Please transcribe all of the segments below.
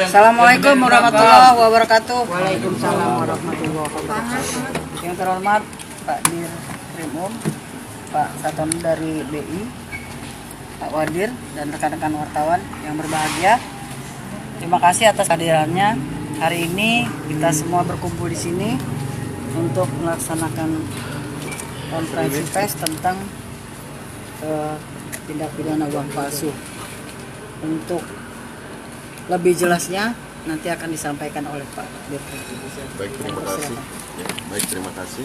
Assalamualaikum warahmatullahi wabarakatuh. Waalaikumsalam warahmatullahi wabarakatuh. Yang terhormat Pak Dir Krimum, Pak Saton dari BI, Pak Wadir dan rekan-rekan wartawan yang berbahagia. Terima kasih atas kehadirannya. Hari ini kita semua berkumpul di sini untuk melaksanakan konferensi pers tentang tindak pidana uang palsu. Untuk lebih jelasnya nanti akan disampaikan oleh Pak Dirkrim. Baik, terima kasih. Ya, baik, terima kasih.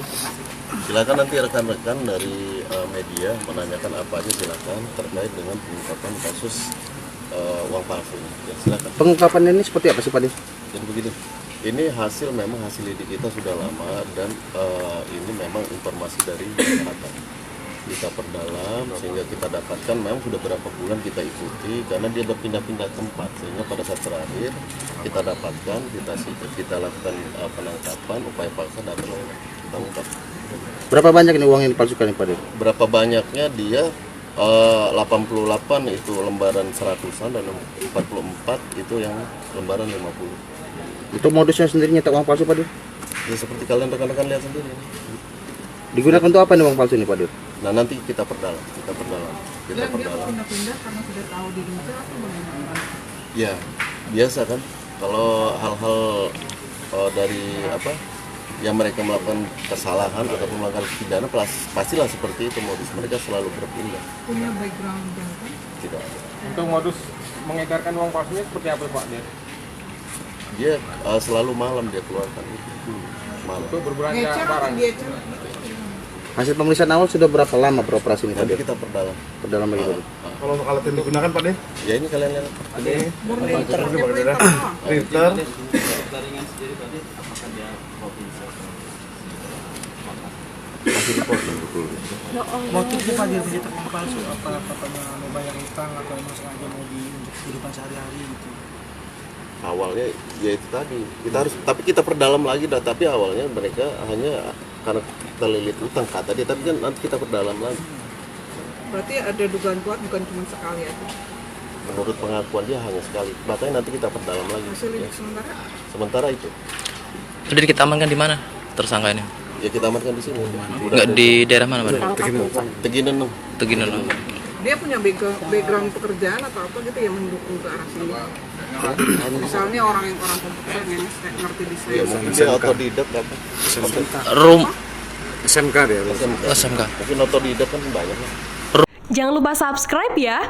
Silakan nanti rekan-rekan dari media menanyakan apa aja, silakan terkait dengan pengungkapan kasus uang palsu. Ya, silakan. Pengungkapan ini seperti apa sih Pak Dir? Jadi begini, ini memang hasil lidik kita sudah lama dan ini memang informasi dari masyarakat. Kita perdalam sehingga kita dapatkan, memang sudah berapa bulan kita ikuti karena dia berpindah-pindah tempat, sehingga pada saat terakhir kita dapatkan, kita lakukan penangkapan, upaya paksa dan kita ungkap. Berapa banyak ini uang yang dipalsukan Pak Dir? Berapa banyaknya dia 88 itu lembaran 100-an dan 44 itu yang lembaran 50. Itu modusnya sendiri nyetak uang palsu Pak Dir? Ya seperti kalian rekan-rekan lihat sendiri. Digunakan untuk apa nih uang palsu ini Pak Dir? Nah nanti kita perdalam. Dia pindah-pindah karena sudah tahu dirinya atau bagaimana? Ya biasa kan, kalau hal-hal dari apa yang mereka melakukan kesalahan atau melakukan pidana, pastilah seperti itu modus mereka selalu berpindah. Punya background kan? Tidak ada. Untuk modus mengedarkan uang palsunya seperti apa Pak Dir? Dia selalu malam dia keluarkan itu. Malam. Untuk berbelanja Ngecer atau barang. diecer? Hasil pemeriksaan awal sudah berapa lama beroperasi ini Pak Nanti Dir? kita perdalam. Perdalam lagi Pak Dir. Kalau untuk alat yang digunakan Pak Dir? Ya ini kalian lihat. Murni Printer. Printer. Masih di pos betul. Motifnya Pak Dir mencetak uang palsu apa katanya mau bayar utang atau emang sengaja mau untuk kehidupan sehari-hari gitu? Awalnya ya itu tadi tapi kita perdalam lagi tapi awalnya mereka hanya karena terlilit utang kata dia, tapi kan nanti kita perdalam lagi. Berarti ada dugaan kuat bukan cuma sekali aja. Menurut pengakuan dia hanya sekali, makanya nanti kita perdalam lagi. Hasil Ya. lidik Sementara itu Sudah kita amankan di mana tersangka ini? ya kita amankan di sini. Enggak di daerah mana Pak? Teginan. Teginan. dia punya background pekerjaan atau apa gitu yang mendukung ke arah sini. Misalnya orang komputer yang ngerti desain. Ya mungkin dia otodidak apa? SMK dia. SMK. Mungkin otodidak kan banyak. Jangan lupa subscribe ya.